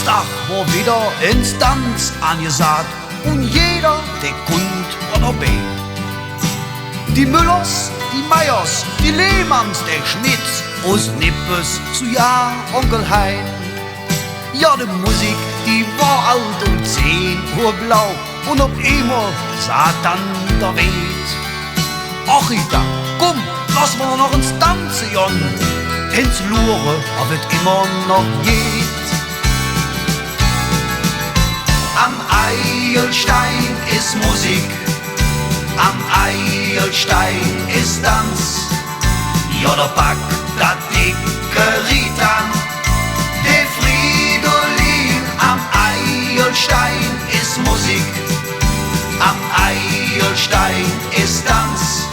Samstag war wieder Instanz angesagt und jeder, der kund war dabei. Die Müllers, die Meyers, die Lehmanns, der Schmitz, aus Nippes zu Jahr Onkel Hein. Ja, die Musik, die war alt und 10 Uhr blau und ob immer Satan der weht. Ach Rita, komm, lass mal noch ins Tanzen, Jon, ins Lure, ob es immer noch geht. Am Eilstein ist Musik, am Eilstein ist Tanz. Ja, da packt das dicke Ritan, der Fridolin. Am Eilstein ist Musik, am Eilstein ist Tanz.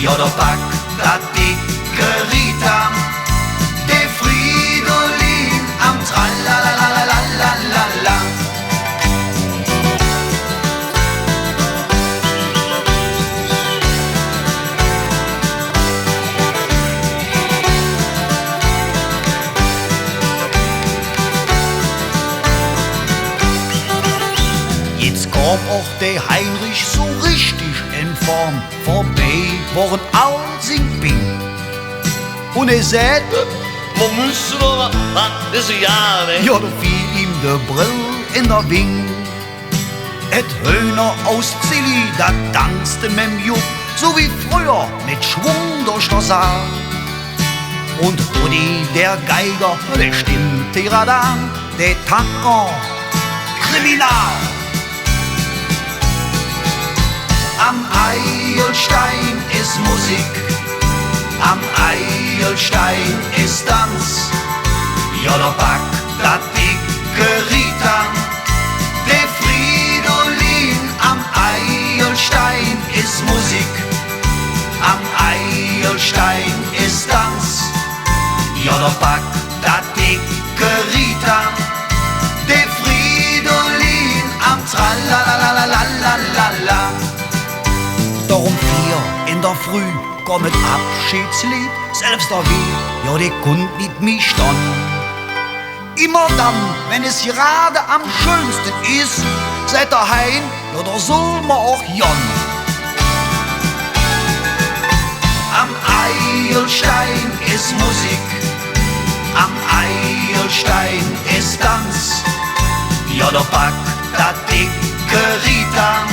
Ja, da packt das dicke Ritan, der Fridolin. Am Tralalalalalalalala. Jetzt kam auch der Heinrich so richtig in Form. Vorbei waren all sin Bing. Und sagt, man müsste doch was ist ja, ne? ja, da fiel ihm der Brill in der Wing. Et Höhner aus Zilli, da tanzte mit Jupp, so wie früher mit Schwung durch der Saal. Und Rudi, der Geiger, der stimmte Radan, der Tanker, Kriminal. Am Eilstein ist Musik, am Eilstein ist Tanz. Ja, da packt das dicke Ritan, der Fridolin. Am Eilstein ist Musik, am Eilstein ist Tanz. Ja, da packt das dicke Ritan, der Fridolin. Am Tralalalalalalalala. Darum 4 in der Früh kommt Abschiedslied, selbst der Weg, ja, der kund nicht mich stand. Immer dann, wenn es gerade am schönsten ist, seid daheim, ja, da soll man auch jon. Am Eilstein ist Musik, am Eilstein ist Tanz. Ja, da packt das dicke Ritan,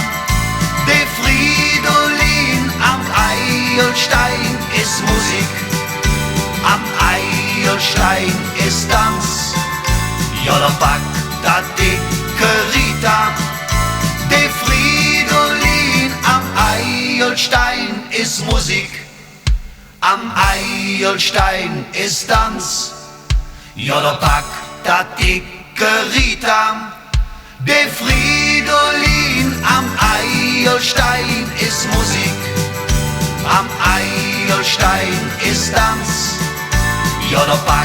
der Fridolin. Am Eilstein ist Musik, am Eilstein ist Tanz. Ja, da packt das dicke Ritan, der Fridolin. Am Eilstein ist Musik, am Eilstein ist Tanz. Ja, da packt das dicke Ritan, der Fridolin. Am Eilstein ist Musik, am Eilstein ist Tanz. Ja, da packt